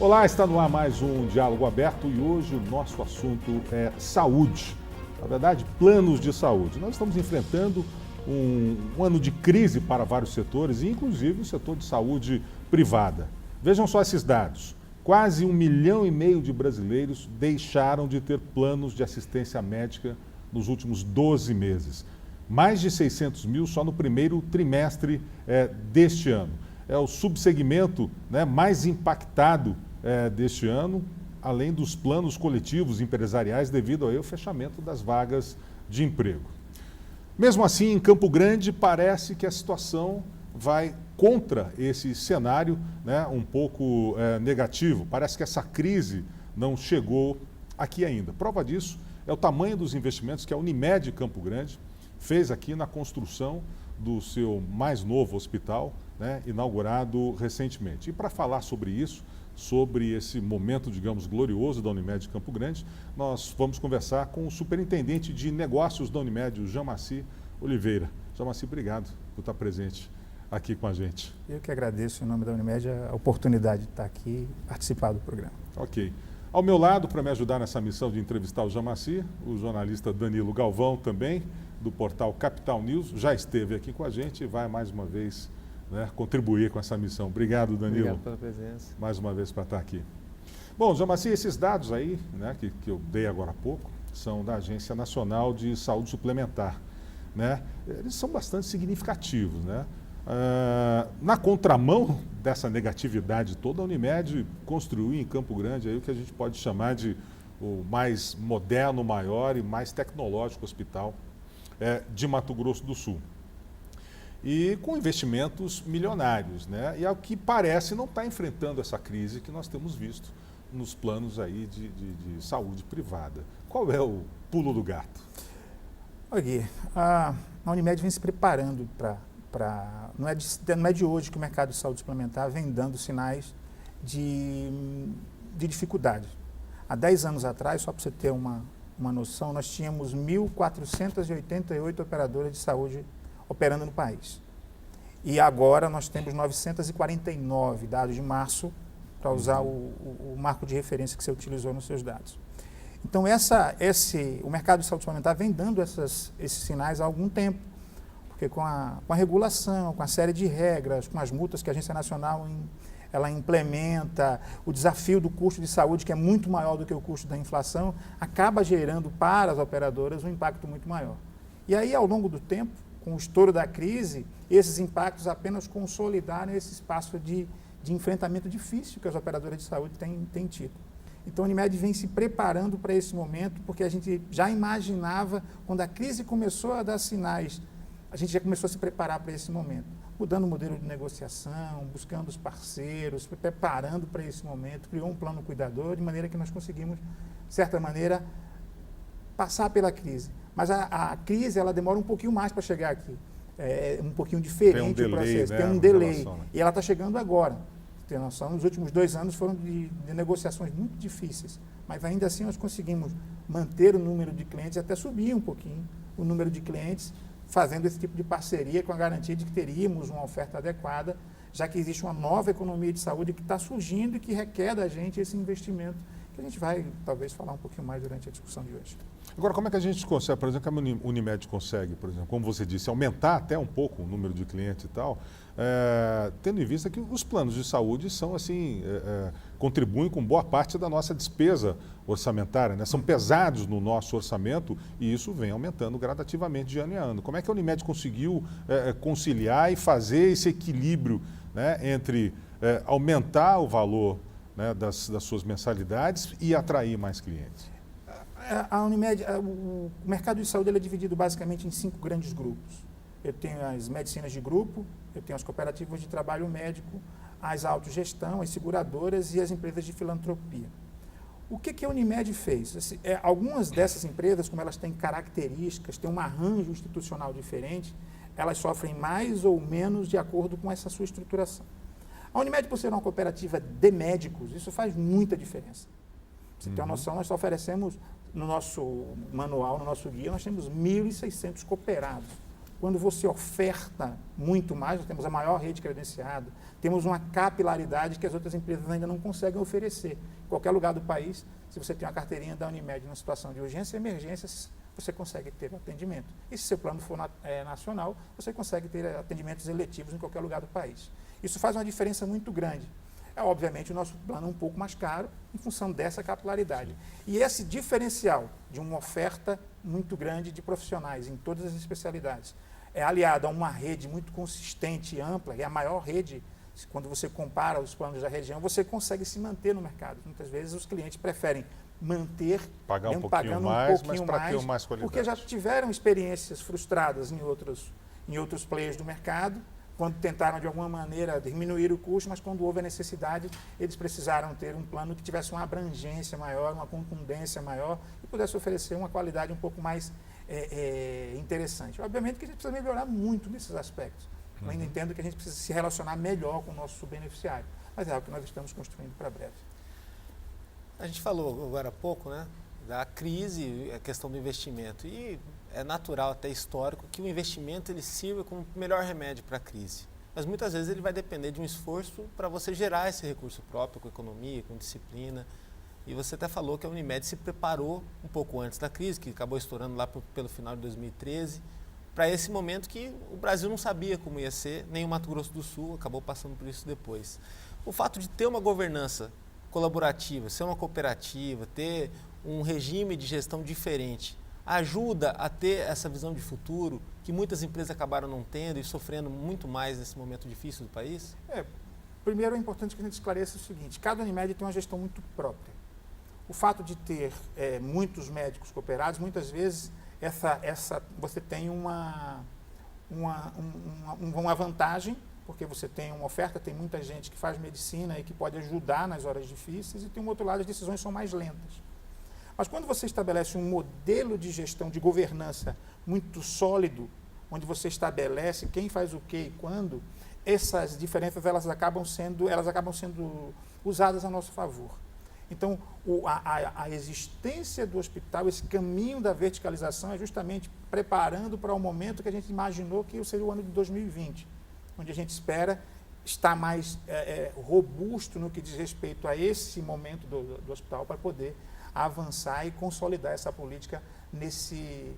Olá, está no ar mais um Diálogo Aberto e hoje o nosso assunto é saúde. Na verdade, planos de saúde. Nós estamos enfrentando um ano de crise para vários setores, inclusive o setor de saúde privada. Vejam só esses dados. Quase 1,5 milhão de brasileiros deixaram de ter planos de assistência médica nos últimos 12 meses. Mais de 600 mil só no primeiro trimestre deste ano. É o subsegmento mais impactado deste ano, além dos planos coletivos empresariais devido ao fechamento das vagas de emprego. Mesmo assim, em Campo Grande, parece que a situação vai contra esse cenário um pouco negativo. Parece que essa crise não chegou aqui ainda. Prova disso é o tamanho dos investimentos que a Unimed Campo Grande fez aqui na construção do seu mais novo hospital, inaugurado recentemente. E para falar sobre isso, sobre esse momento, digamos, glorioso da Unimed Campo Grande, nós vamos conversar com o superintendente de negócios da Unimed, o Jamaci Oliveira. Jamaci, obrigado por estar presente aqui com a gente. Eu que agradeço, em nome da Unimed, a oportunidade de estar aqui e participar do programa. Ok. Ao meu lado, para me ajudar nessa missão de entrevistar o Jamaci, o jornalista Danilo Galvão, também, do portal Capital News, já esteve aqui com a gente e vai mais uma vez contribuir com essa missão. Obrigado, Danilo. Obrigado pela presença. Mais uma vez para estar aqui. Bom, Jamaci, esses dados aí, que eu dei agora há pouco, são da Agência Nacional de Saúde Suplementar. Eles são bastante significativos. Na contramão dessa negatividade toda, a Unimed construiu em Campo Grande aí o que a gente pode chamar de o mais moderno, maior e mais tecnológico hospital de Mato Grosso do Sul. E com investimentos milionários, e ao que parece não está enfrentando essa crise que nós temos visto nos planos aí de saúde privada. Qual é o pulo do gato? Olha, Gui, a Unimed vem se preparando não é de hoje que o mercado de saúde suplementar vem dando sinais de dificuldade. Há 10 anos atrás, só para você ter uma noção, nós tínhamos 1.488 operadoras de saúde operando no país. E agora nós temos 949 dados de março, para usar o marco de referência que você utilizou nos seus dados. Então, o mercado de saúde suplementar vem dando esses sinais há algum tempo, porque com a regulação, com a série de regras, com as multas que a Agência Nacional ela implementa, o desafio do custo de saúde, que é muito maior do que o custo da inflação, acaba gerando para as operadoras um impacto muito maior. E aí, ao longo do tempo, com o estouro da crise, esses impactos apenas consolidaram esse espaço de enfrentamento difícil que as operadoras de saúde têm tido. Então, a Unimed vem se preparando para esse momento, porque a gente já imaginava, quando a crise começou a dar sinais, a gente já começou a se preparar para esse momento, mudando o modelo de negociação, buscando os parceiros, preparando para esse momento, criou um plano cuidador, de maneira que nós conseguimos, de certa maneira, passar pela crise. Mas a crise, ela demora um pouquinho mais para chegar aqui. É um pouquinho diferente o processo, tem um delay. E ela está chegando agora. Tem noção? Nos últimos 2 anos foram de negociações muito difíceis, mas ainda assim nós conseguimos manter o número de clientes e até subir um pouquinho o número de clientes, fazendo esse tipo de parceria com a garantia de que teríamos uma oferta adequada, já que existe uma nova economia de saúde que está surgindo e que requer da gente esse investimento, que a gente vai talvez falar um pouquinho mais durante a discussão de hoje. Agora, como é que a gente consegue, por exemplo, a Unimed consegue, por exemplo, como você disse, aumentar até um pouco o número de clientes e tal, tendo em vista que os planos de saúde são assim, contribuem com boa parte da nossa despesa orçamentária, são pesados no nosso orçamento e isso vem aumentando gradativamente de ano em ano. Como é que a Unimed conseguiu conciliar e fazer esse equilíbrio entre aumentar o valor das suas mensalidades e atrair mais clientes? A Unimed, o mercado de saúde é dividido basicamente em 5 grandes grupos. Eu tenho as medicinas de grupo, eu tenho as cooperativas de trabalho médico, as autogestão, as seguradoras e as empresas de filantropia. O que a Unimed fez? Algumas dessas empresas, como elas têm características, têm um arranjo institucional diferente, elas sofrem mais ou menos de acordo com essa sua estruturação. A Unimed, por ser uma cooperativa de médicos, isso faz muita diferença. Você tem uma noção, nós oferecemos, no nosso manual, no nosso guia, nós temos 1.600 cooperados. quando você oferta muito mais, nós temos a maior rede credenciada, temos uma capilaridade que as outras empresas ainda não conseguem oferecer. Em qualquer lugar do país, se você tem uma carteirinha da Unimed numa situação de urgência e emergências, você consegue ter atendimento. E se seu plano for nacional, você consegue ter atendimentos eletivos em qualquer lugar do país. Isso faz uma diferença muito grande. Obviamente, o nosso plano é um pouco mais caro em função dessa capilaridade. E esse diferencial de uma oferta muito grande de profissionais em todas as especialidades é aliado a uma rede muito consistente e ampla, e a maior rede, quando você compara os planos da região, você consegue se manter no mercado. Muitas vezes os clientes preferem manter, pagar um pouquinho pagando mais, um pouquinho mas para ter mais, mais qualidade. porque já tiveram experiências frustradas em outros players do mercado, quando tentaram de alguma maneira diminuir o custo, mas quando houve a necessidade, eles precisaram ter um plano que tivesse uma abrangência maior, uma contundência maior e pudesse oferecer uma qualidade um pouco mais interessante. Obviamente que a gente precisa melhorar muito nesses aspectos. Eu ainda entendo que a gente precisa se relacionar melhor com o nosso beneficiário, mas é algo que nós estamos construindo para breve. A gente falou agora há pouco, né, da crise, a questão do investimento, e é natural, até histórico, que o investimento ele sirva como o melhor remédio para a crise. Mas muitas vezes ele vai depender de um esforço para você gerar esse recurso próprio, com economia, com disciplina. E você até falou que a Unimed se preparou um pouco antes da crise, que acabou estourando lá pelo final de 2013, para esse momento que o Brasil não sabia como ia ser, nem o Mato Grosso do Sul acabou passando por isso depois. O fato de ter uma governança colaborativa, ser uma cooperativa, ter um regime de gestão diferente, ajuda a ter essa visão de futuro que muitas empresas acabaram não tendo e sofrendo muito mais nesse momento difícil do país? Primeiro é importante que a gente esclareça o seguinte, cada Unimed tem uma gestão muito própria. O fato de ter muitos médicos cooperados, muitas vezes você tem uma vantagem, porque você tem uma oferta, tem muita gente que faz medicina e que pode ajudar nas horas difíceis, e tem um outro lado, as decisões são mais lentas. Mas quando você estabelece um modelo de gestão, de governança muito sólido, onde você estabelece quem faz o quê e quando, essas diferenças elas acabam sendo usadas a nosso favor. Então, a existência do hospital, esse caminho da verticalização é justamente preparando para o momento que a gente imaginou que seria o ano de 2020, onde a gente espera estar mais robusto no que diz respeito a esse momento do hospital para poder avançar e consolidar essa política nesse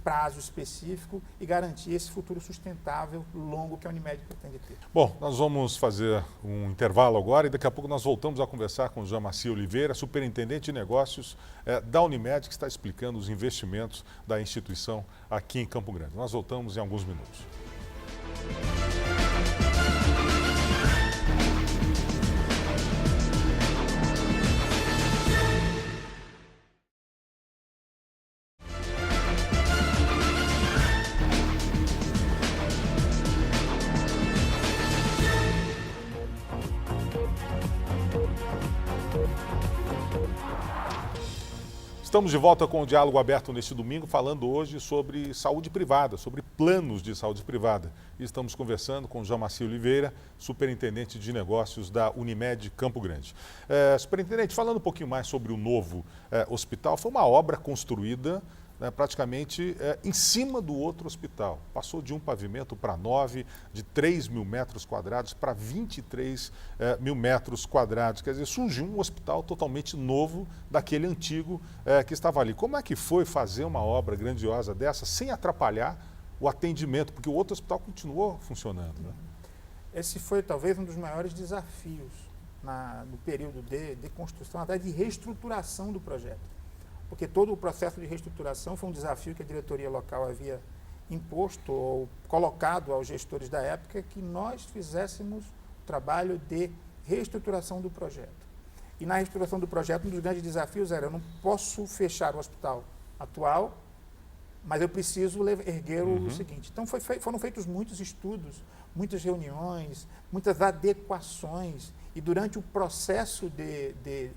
prazo específico e garantir esse futuro sustentável longo que a Unimed pretende ter. Bom, nós vamos fazer um intervalo agora e daqui a pouco nós voltamos a conversar com o Jamaci Oliveira, superintendente de negócios da Unimed, que está explicando os investimentos da instituição aqui em Campo Grande. Nós voltamos em alguns minutos. Estamos de volta com o Diálogo Aberto neste domingo, falando hoje sobre saúde privada, sobre planos de saúde privada. E estamos conversando com o Jamaci Oliveira, superintendente de negócios da Unimed Campo Grande. Superintendente, falando um pouquinho mais sobre o novo hospital, foi uma obra construída praticamente em cima do outro hospital. Passou de um pavimento para 9, de 3 mil metros quadrados para 23 mil metros quadrados. Quer dizer, surgiu um hospital totalmente novo daquele antigo que estava ali. Como é que foi fazer uma obra grandiosa dessa sem atrapalhar o atendimento? Porque o outro hospital continuou funcionando, né? Esse foi talvez um dos maiores desafios no período de construção, até de reestruturação do projeto. Porque todo o processo de reestruturação foi um desafio que a diretoria local havia imposto ou colocado aos gestores da época, que nós fizéssemos o trabalho de reestruturação do projeto. E na reestruturação do projeto, um dos grandes desafios era: eu não posso fechar o hospital atual, mas eu preciso erguer o seguinte. Então foram feitos muitos estudos, muitas reuniões, muitas adequações, e durante o processo de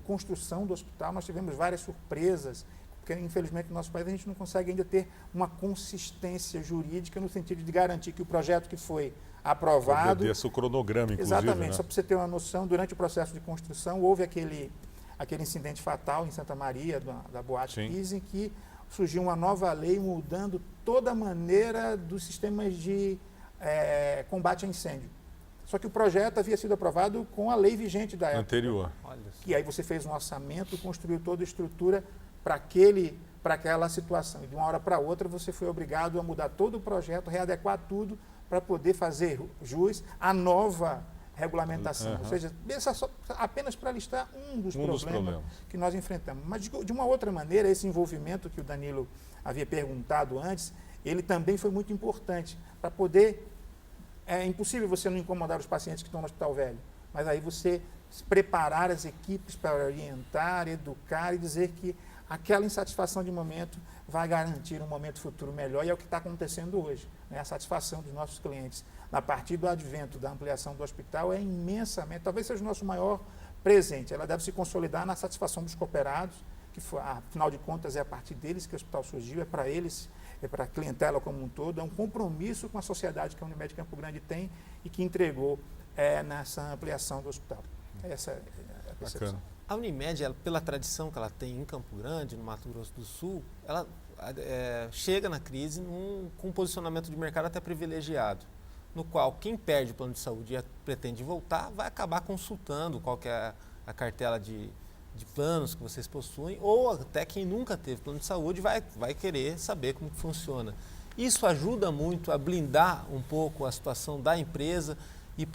construção do hospital, nós tivemos várias surpresas, porque infelizmente no nosso país a gente não consegue ainda ter uma consistência jurídica no sentido de garantir que o projeto que foi aprovado... Obedeça o cronograma, inclusive. Exatamente, né? Só para você ter uma noção, durante o processo de construção houve aquele incidente fatal em Santa Maria, da Boate Kiss, em que surgiu uma nova lei mudando toda a maneira dos sistemas de combate a incêndio. Só que o projeto havia sido aprovado com a lei vigente da época. Anterior. E aí você fez um orçamento, construiu toda a estrutura para aquela situação. E de uma hora para outra você foi obrigado a mudar todo o projeto, readequar tudo para poder fazer jus à nova regulamentação. Ou seja, apenas para listar um dos problemas que nós enfrentamos. Mas de uma outra maneira, esse envolvimento que o Danilo havia perguntado antes, ele também foi muito importante para poder... É impossível você não incomodar os pacientes que estão no hospital velho, mas aí você preparar as equipes para orientar, educar e dizer que aquela insatisfação de momento vai garantir um momento futuro melhor, e é o que está acontecendo hoje. Né? A satisfação dos nossos clientes, a partir do advento da ampliação do hospital, é imensamente, talvez seja o nosso maior presente. Ela deve se consolidar na satisfação dos cooperados, que afinal de contas é a partir deles que o hospital surgiu, é para eles, é para a clientela como um todo, é um compromisso com a sociedade que a Unimed Campo Grande tem e que entregou nessa ampliação do hospital. Essa é a percepção. Bacana. A Unimed, pela tradição que ela tem em Campo Grande, no Mato Grosso do Sul, ela chega na crise com um posicionamento de mercado até privilegiado, no qual quem perde o plano de saúde e pretende voltar vai acabar consultando qual que é a cartela de planos que vocês possuem, ou até quem nunca teve plano de saúde vai querer saber como que funciona. Isso ajuda muito a blindar um pouco a situação da empresa e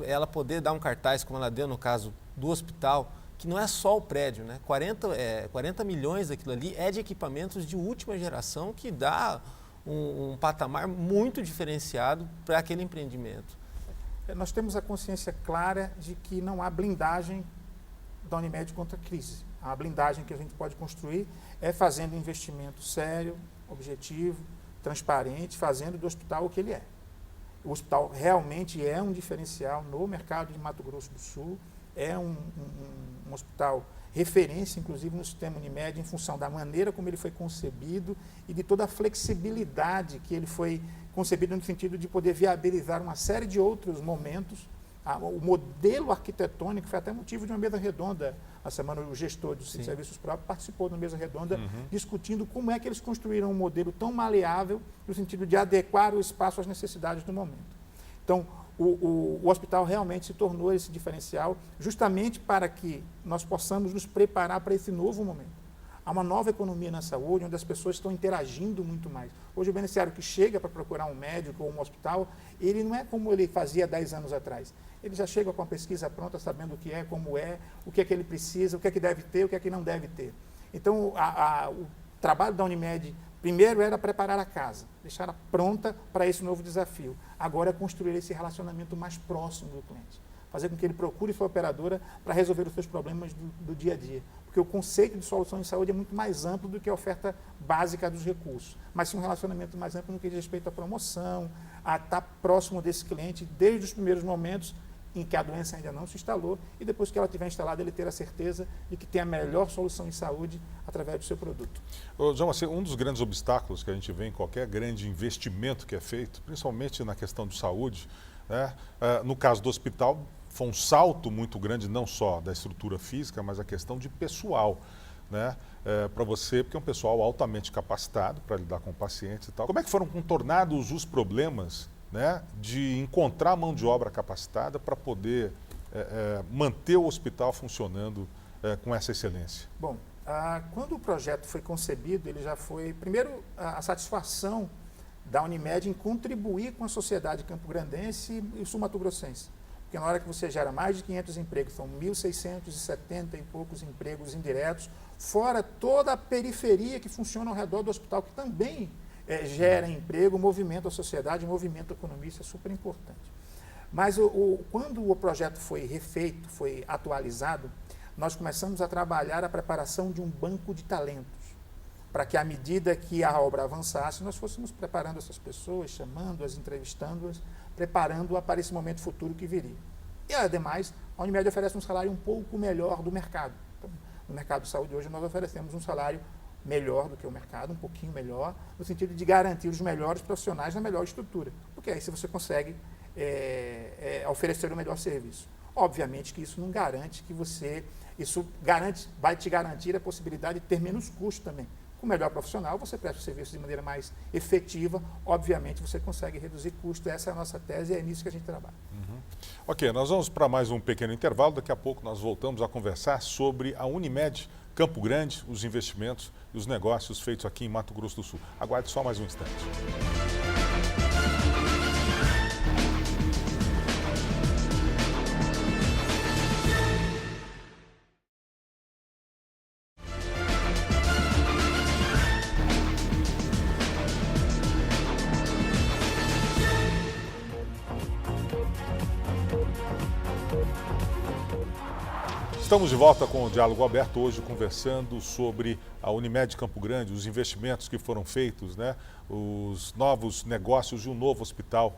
ela poder dar um cartaz, como ela deu no caso do hospital, que não é só o prédio, né? 40 milhões daquilo ali é de equipamentos de última geração que dá um patamar muito diferenciado para aquele empreendimento. Nós temos a consciência clara de que não há blindagem da Unimed contra a crise. A blindagem que a gente pode construir é fazendo investimento sério, objetivo, transparente, fazendo do hospital o que ele é. O hospital realmente é um diferencial no mercado de Mato Grosso do Sul, é um hospital referência, inclusive, no sistema Unimed, em função da maneira como ele foi concebido e de toda a flexibilidade que ele foi concebido no sentido de poder viabilizar uma série de outros momentos. O modelo arquitetônico foi até motivo de uma mesa redonda. A semana o gestor dos serviços próprios participou de uma mesa redonda discutindo como é que eles construíram um modelo tão maleável no sentido de adequar o espaço às necessidades do momento. Então, o hospital realmente se tornou esse diferencial justamente para que nós possamos nos preparar para esse novo momento. Há uma nova economia na saúde, onde as pessoas estão interagindo muito mais. Hoje, o beneficiário que chega para procurar um médico ou um hospital, ele não é como ele fazia 10 anos atrás. Ele já chega com a pesquisa pronta, sabendo o que é, como é, o que é que ele precisa, o que é que deve ter, o que é que não deve ter. Então, o trabalho da Unimed, primeiro, era preparar a casa, deixá-la pronta para esse novo desafio. Agora é construir esse relacionamento mais próximo do cliente. Fazer com que ele procure sua operadora para resolver os seus problemas do dia a dia. Porque o conceito de solução em saúde é muito mais amplo do que a oferta básica dos recursos. Mas sim um relacionamento mais amplo no que diz respeito à promoção, a estar próximo desse cliente desde os primeiros momentos em que a doença ainda não se instalou e depois que ela estiver instalada, ele ter a certeza de que tem a melhor solução em saúde através do seu produto. João, um dos grandes obstáculos que a gente vê em qualquer grande investimento que é feito, principalmente na questão de saúde, né? No caso do hospital, foi um salto muito grande, não só da estrutura física, mas a questão de pessoal, né? Para você, porque é um pessoal altamente capacitado para lidar com pacientes e tal. Como é que foram contornados os problemas, né, de encontrar mão de obra capacitada para poder manter o hospital funcionando com essa excelência? Bom, quando o projeto foi concebido, ele já foi, primeiro, a satisfação da Unimed em contribuir com a sociedade campograndense e sul-mato-grossense. Porque na hora que você gera mais de 500 empregos, são 1.670 e poucos empregos indiretos, fora toda a periferia que funciona ao redor do hospital, que também gera emprego, movimenta a sociedade, movimenta a economia, isso é super importante. Mas quando o projeto foi refeito, foi atualizado, nós começamos a trabalhar a preparação de um banco de talentos, para que à medida que a obra avançasse, nós fôssemos preparando essas pessoas, chamando-as, entrevistando-as, preparando-a para esse momento futuro que viria. E, ademais, a Unimed oferece um salário um pouco melhor do mercado. Então, no mercado de saúde hoje, nós oferecemos um salário melhor do que o mercado, um pouquinho melhor, no sentido de garantir os melhores profissionais na melhor estrutura, porque aí você consegue oferecer o melhor serviço. Obviamente que isso não garante que vai te garantir a possibilidade de ter menos custo também. Com o melhor profissional, você presta o serviço de maneira mais efetiva, obviamente você consegue reduzir custo. Essa é a nossa tese e é nisso que a gente trabalha. Ok, nós vamos para mais um pequeno intervalo, daqui a pouco nós voltamos a conversar sobre a Unimed Campo Grande, os investimentos e os negócios feitos aqui em Mato Grosso do Sul. Aguarde só mais um instante. Estamos de volta com o Diálogo Aberto, hoje conversando sobre a Unimed Campo Grande, os investimentos que foram feitos, né, os novos negócios de um novo hospital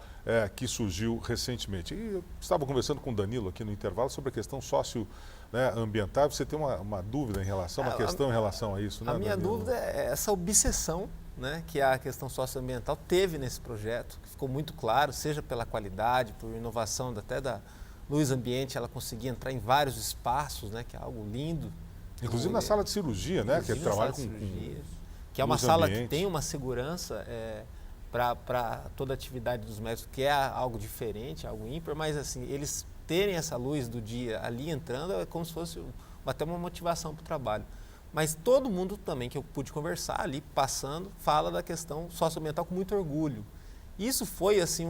que surgiu recentemente. E eu estava conversando com o Danilo aqui no intervalo sobre a questão socioambiental. Você tem uma dúvida em relação, uma questão em relação a isso, né, A minha Danilo? dúvida é essa obsessão, né, que a questão socioambiental teve nesse projeto, que ficou muito claro, seja pela qualidade, por inovação até da luz ambiente, ela conseguia entrar em vários espaços, né, que é algo lindo. Inclusive na sala de cirurgia, né, que trabalha com que é uma luz sala ambiente. que tem uma segurança para toda a atividade dos médicos, que é algo diferente, algo ímpar, mas assim, eles terem essa luz do dia ali entrando é como se fosse até uma motivação para o trabalho. Mas todo mundo também que eu pude conversar ali, passando, fala da questão socioambiental com muito orgulho. Isso foi assim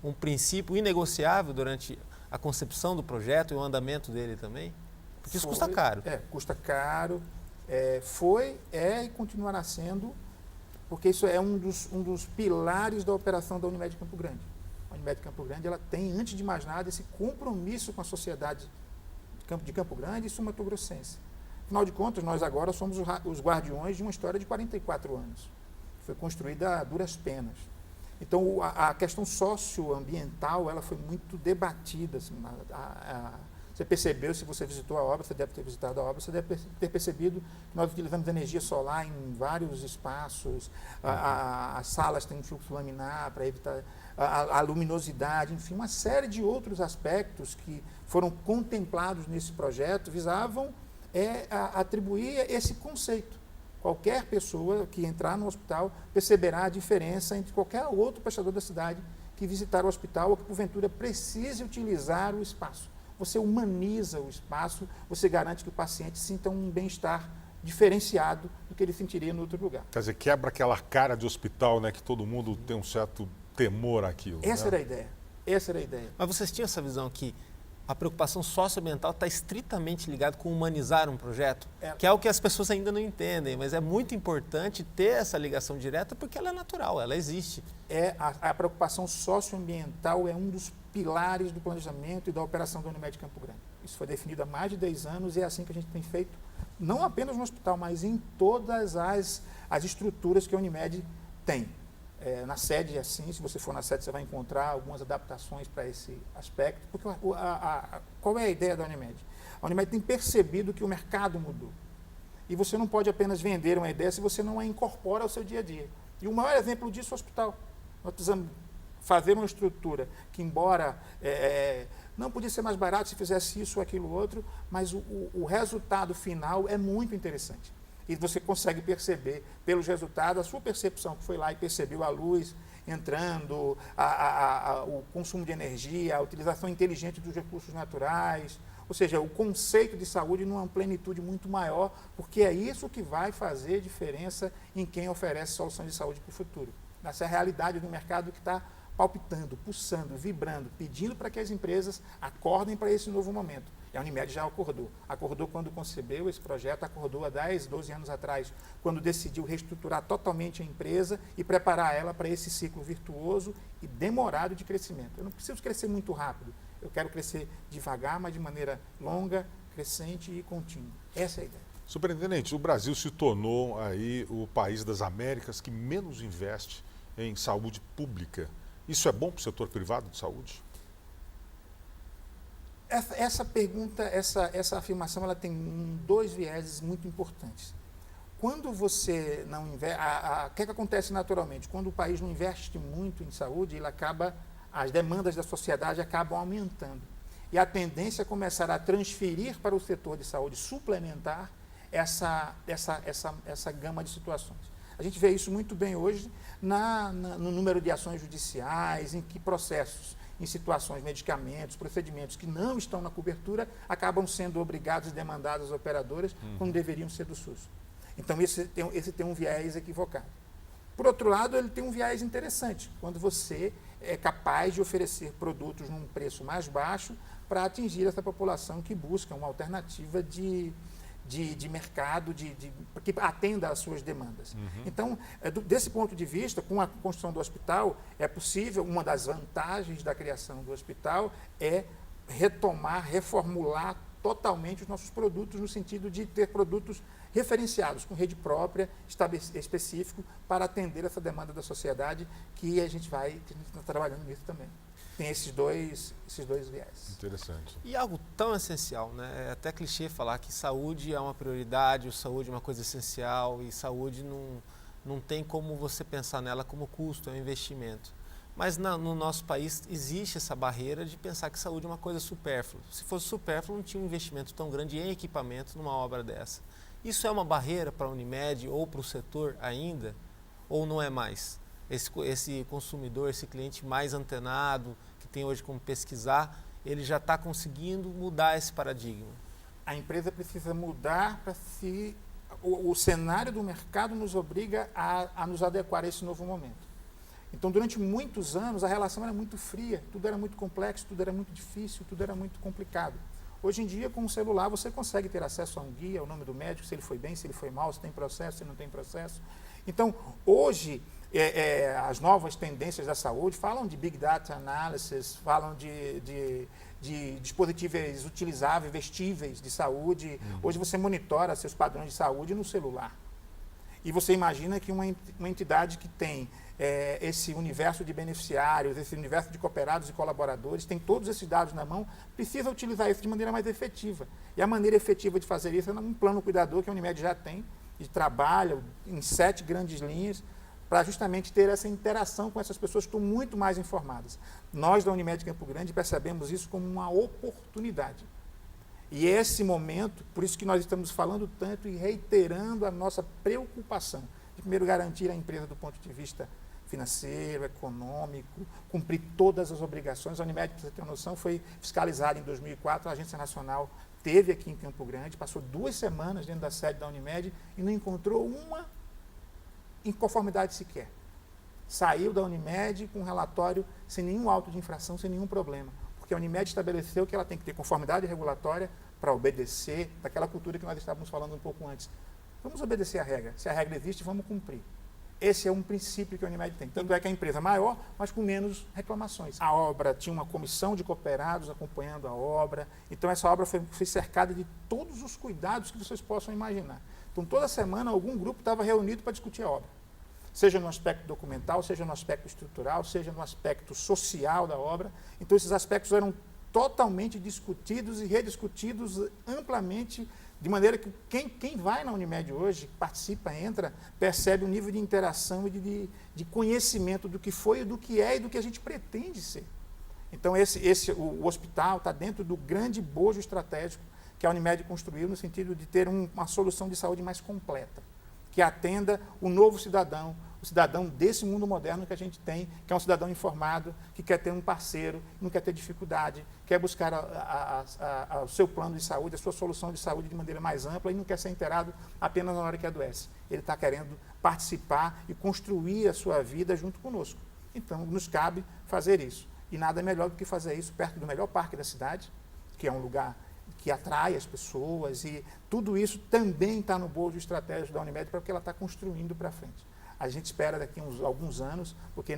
um princípio inegociável durante a concepção do projeto e o andamento dele também? Porque isso custa caro. Custa caro, e continuará sendo, porque isso é um dos pilares da operação da Unimed Campo Grande. A Unimed Campo Grande ela tem, antes de mais nada, esse compromisso com a sociedade de Campo Grande e sul-mato-grossense. Afinal de contas, nós agora somos os guardiões de uma história de 44 anos. Foi construída a duras penas. Então, a questão socioambiental ela foi muito debatida. Assim, você percebeu, se você visitou a obra, você deve ter visitado a obra, você deve ter percebido que nós utilizamos energia solar em vários espaços, as salas têm um fluxo laminar para evitar a luminosidade, enfim, uma série de outros aspectos que foram contemplados nesse projeto visavam atribuir esse conceito. Qualquer pessoa que entrar no hospital perceberá a diferença entre qualquer outro prestador da cidade que visitar o hospital ou que, porventura, precise utilizar o espaço. Você humaniza o espaço, você garante que o paciente sinta um bem-estar diferenciado do que ele sentiria em outro lugar. Quer dizer, quebra aquela cara de hospital, né, que todo mundo tem um certo temor àquilo. Essa era a ideia. Essa era a ideia. Mas vocês tinham essa visão que a preocupação socioambiental está estritamente ligada com humanizar um projeto, que é o que as pessoas ainda não entendem, mas é muito importante ter essa ligação direta porque ela é natural, ela existe. A preocupação socioambiental é um dos pilares do planejamento e da operação da Unimed Campo Grande. Isso foi definido há mais de 10 anos e é assim que a gente tem feito, não apenas no hospital, mas em todas as estruturas que a Unimed tem. Na sede, assim, se você for na sede, você vai encontrar algumas adaptações para esse aspecto, porque qual é a ideia da Unimed? A Unimed tem percebido que o mercado mudou. E você não pode apenas vender uma ideia se você não a incorpora ao seu dia a dia. E o maior exemplo disso é o hospital. Nós precisamos fazer uma estrutura que, embora não podia ser mais barato se fizesse isso ou aquilo outro, mas o resultado final é muito interessante. E você consegue perceber, pelos resultados, a sua percepção, que foi lá e percebeu a luz entrando, o consumo de energia, a utilização inteligente dos recursos naturais, ou seja, o conceito de saúde numa plenitude muito maior, porque é isso que vai fazer diferença em quem oferece soluções de saúde para o futuro. Essa é a realidade do mercado que está palpitando, pulsando, vibrando, pedindo para que as empresas acordem para esse novo momento. E a Unimed já acordou. Acordou quando concebeu esse projeto, acordou há 10, 12 anos atrás, quando decidiu reestruturar totalmente a empresa e preparar ela para esse ciclo virtuoso e demorado de crescimento. Eu não preciso crescer muito rápido, eu quero crescer devagar, mas de maneira longa, crescente e contínua. Essa é a ideia. Superintendente, o Brasil se tornou aí o país das Américas que menos investe em saúde pública. Isso é bom para o setor privado de saúde? Essa pergunta, essa afirmação, ela tem dois vieses muito importantes. Quando você não investe, o que acontece naturalmente? Quando o país não investe muito em saúde, as demandas da sociedade acabam aumentando. E a tendência é começar a transferir para o setor de saúde suplementar essa gama de situações. A gente vê isso muito bem hoje no número de ações judiciais, em que processos, em situações, medicamentos, procedimentos que não estão na cobertura, acabam sendo obrigados e demandados às operadoras, quando deveriam ser do SUS. Então, esse tem um viés equivocado. Por outro lado, ele tem um viés interessante, quando você é capaz de oferecer produtos num preço mais baixo para atingir essa população que busca uma alternativa de mercado que atenda às suas demandas. Então, desse ponto de vista, com a construção do hospital, é possível, uma das vantagens da criação do hospital é reformular totalmente os nossos produtos, no sentido de ter produtos referenciados, com rede própria, específico, para atender essa demanda da sociedade, que a gente está trabalhando nisso também. Tem esses dois viés. Interessante. E algo tão essencial, né? É até clichê falar que saúde é uma prioridade, saúde é uma coisa essencial, e saúde não tem como você pensar nela como custo, é um investimento. Mas no nosso país existe essa barreira de pensar que saúde é uma coisa supérflua. Se fosse supérfluo, não tinha um investimento tão grande em equipamento numa obra dessa. Isso é uma barreira para a Unimed ou para o setor ainda? Ou não é mais? Esse consumidor, esse cliente mais antenado, que tem hoje como pesquisar, ele já está conseguindo mudar esse paradigma? A empresa precisa mudar para se... O cenário do mercado nos obriga a nos adequar a esse novo momento. Então, durante muitos anos, a relação era muito fria, tudo era muito complexo, tudo era muito difícil, tudo era muito complicado. Hoje em dia, com o celular, você consegue ter acesso a um guia, ao nome do médico, se ele foi bem, se ele foi mal, se tem processo, se não tem processo. Então, hoje, as novas tendências da saúde falam de Big Data Analysis, falam de dispositivos utilizáveis, vestíveis de saúde. Hoje você monitora seus padrões de saúde no celular. E você imagina que uma entidade que tem esse universo de beneficiários, esse universo de cooperados e colaboradores, tem todos esses dados na mão, precisa utilizar isso de maneira mais efetiva. E a maneira efetiva de fazer isso é um plano cuidador que a Unimed já tem, e trabalha em 7 grandes linhas, para justamente ter essa interação com essas pessoas que estão muito mais informadas. Nós, da Unimed Campo Grande, percebemos isso como uma oportunidade. E esse momento, por isso que nós estamos falando tanto e reiterando a nossa preocupação de, primeiro, garantir a empresa do ponto de vista financeiro, econômico, cumprir todas as obrigações. A Unimed, para você ter uma noção, foi fiscalizada em 2004, a Agência Nacional esteve aqui em Campo Grande, passou 2 semanas dentro da sede da Unimed e não encontrou uma inconformidade sequer. Saiu da Unimed com um relatório sem nenhum auto de infração, sem nenhum problema. Porque a Unimed estabeleceu que ela tem que ter conformidade regulatória para obedecer daquela cultura que nós estávamos falando um pouco antes. Vamos obedecer a regra. Se a regra existe, vamos cumprir. Esse é um princípio que a Unimed tem. Tanto é que a empresa é maior, mas com menos reclamações. A obra tinha uma comissão de cooperados acompanhando a obra. Então, essa obra foi cercada de todos os cuidados que vocês possam imaginar. Então, toda semana, algum grupo estava reunido para discutir a obra. Seja no aspecto documental, seja no aspecto estrutural, seja no aspecto social da obra. Então, esses aspectos eram totalmente discutidos e rediscutidos amplamente, de maneira que quem vai na Unimed hoje, participa, entra, percebe um nível de interação e de conhecimento do que foi, do que é e do que a gente pretende ser. Então, o hospital está dentro do grande bojo estratégico que a Unimed construiu, no sentido de ter uma solução de saúde mais completa, que atenda o novo cidadão, o cidadão desse mundo moderno que a gente tem, que é um cidadão informado, que quer ter um parceiro, não quer ter dificuldade, quer buscar o seu plano de saúde, a sua solução de saúde de maneira mais ampla e não quer ser inteirado apenas na hora que adoece. Ele está querendo participar e construir a sua vida junto conosco. Então, nos cabe fazer isso. E nada melhor do que fazer isso perto do melhor parque da cidade, que é um lugar que atrai as pessoas, e tudo isso também está no bojo estratégico da Unimed para o que ela está construindo para frente. A gente espera daqui a alguns anos, porque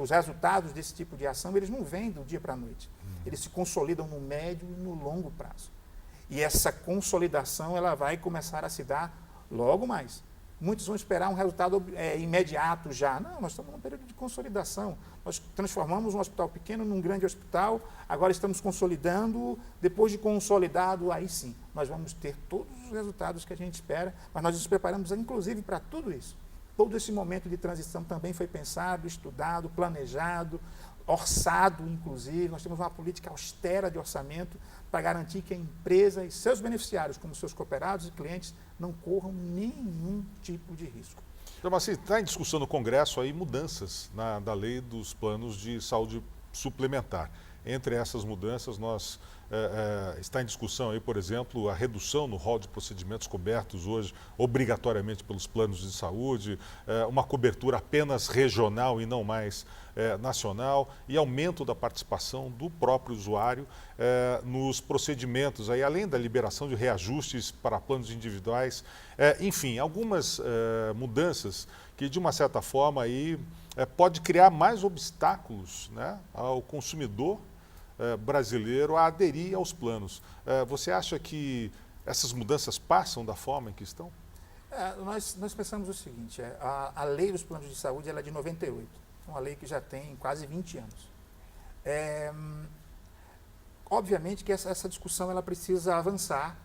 os resultados desse tipo de ação, eles não vêm do dia para a noite. Eles se consolidam no médio e no longo prazo. E essa consolidação ela vai começar a se dar logo mais. Muitos vão esperar um resultado imediato já. Não, nós estamos num período de consolidação. Nós transformamos um hospital pequeno num grande hospital, agora estamos consolidando. Depois de consolidado, aí sim, nós vamos ter todos os resultados que a gente espera, mas nós nos preparamos, inclusive, para tudo isso. Todo esse momento de transição também foi pensado, estudado, planejado. orçado, inclusive, nós temos uma política austera de orçamento para garantir que a empresa e seus beneficiários, como seus cooperados e clientes, não corram nenhum tipo de risco. Então, assim, está em discussão no Congresso aí mudanças da lei dos planos de saúde suplementar. Entre essas mudanças, está em discussão aí, por exemplo, a redução no rol de procedimentos cobertos hoje obrigatoriamente pelos planos de saúde, uma cobertura apenas regional e não mais nacional, e aumento da participação do próprio usuário nos procedimentos, aí, além da liberação de reajustes para planos individuais, enfim, algumas mudanças que, de uma certa forma, aí, pode criar mais obstáculos, né, ao consumidor brasileiro a aderir aos planos. Você acha que essas mudanças passam da forma em que estão? Nós pensamos o seguinte, a lei dos planos de saúde ela é de 98, uma lei que já tem quase 20 anos. Obviamente que essa discussão ela precisa avançar.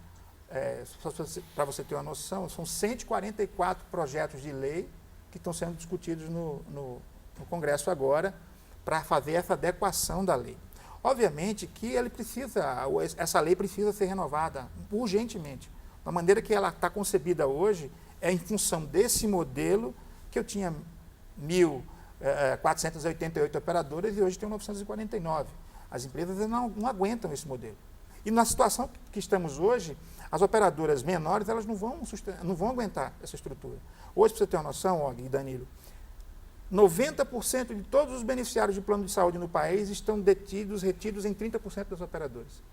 Para você ter uma noção, são 144 projetos de lei que estão sendo discutidos no Congresso agora para fazer essa adequação da lei. Obviamente que essa lei precisa ser renovada urgentemente. Da maneira que ela está concebida hoje, é em função desse modelo que eu tinha 1.488 operadoras e hoje tem 949. As empresas não aguentam esse modelo. E na situação que estamos hoje, as operadoras menores elas não vão aguentar essa estrutura. Hoje, para você ter uma noção, Og e Danilo, 90% de todos os beneficiários de plano de saúde no país estão retidos em 30% das operadoras.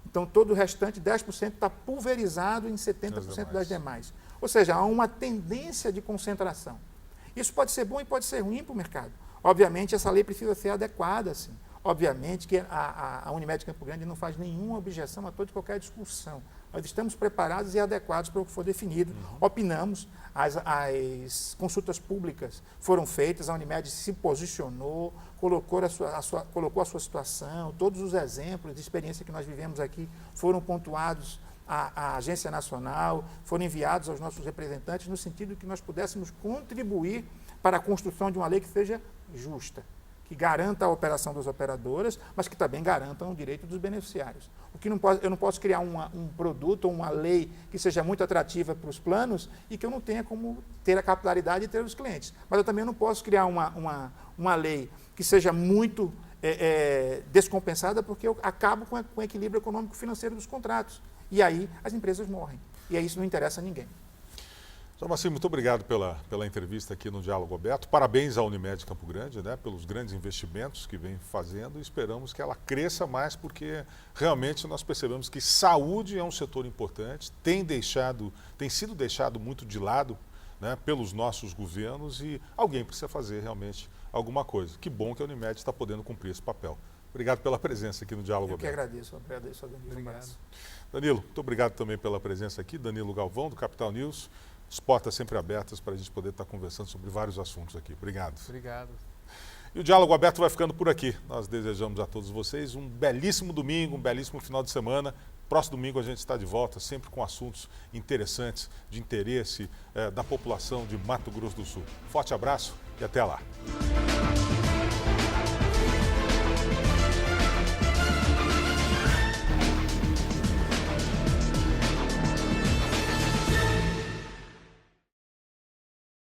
Então, todo o restante, 10%, está pulverizado em 70% das demais. Ou seja, há uma tendência de concentração. Isso pode ser bom e pode ser ruim para o mercado. Obviamente, essa lei precisa ser adequada, sim. Obviamente que a Unimed Campo Grande não faz nenhuma objeção a toda e qualquer discussão. Nós estamos preparados e adequados para o que for definido. Opinamos, as consultas públicas foram feitas, a Unimed se posicionou, colocou a sua situação, todos os exemplos de experiência que nós vivemos aqui foram pontuados à Agência Nacional, foram enviados aos nossos representantes no sentido que nós pudéssemos contribuir para a construção de uma lei que seja justa, que garanta a operação das operadoras, mas que também garanta o direito dos beneficiários. Eu não posso criar um produto ou uma lei que seja muito atrativa para os planos e que eu não tenha como ter a capilaridade de ter os clientes. Mas eu também não posso criar uma lei que seja muito descompensada, porque eu acabo com o equilíbrio econômico-financeiro dos contratos. E aí as empresas morrem. E aí isso não interessa a ninguém. Sr. Marcinho, muito obrigado pela entrevista aqui no Diálogo Aberto. Parabéns à Unimed Campo Grande, né, pelos grandes investimentos que vem fazendo, e esperamos que ela cresça mais, porque realmente nós percebemos que saúde é um setor importante, tem sido deixado muito de lado, né, pelos nossos governos, e alguém precisa fazer realmente alguma coisa. Que bom que a Unimed está podendo cumprir esse papel. Obrigado pela presença aqui no Diálogo Aberto. Eu que agradeço a Danilo. Obrigado. Danilo, muito obrigado também pela presença aqui. Danilo Galvão, do Capital News. As portas sempre abertas para a gente poder estar conversando sobre vários assuntos aqui. Obrigado. Obrigado. E o Diálogo Aberto vai ficando por aqui. Nós desejamos a todos vocês um belíssimo domingo, um belíssimo final de semana. Próximo domingo a gente está de volta, sempre com assuntos interessantes, de interesse da população de Mato Grosso do Sul. Forte abraço e até lá.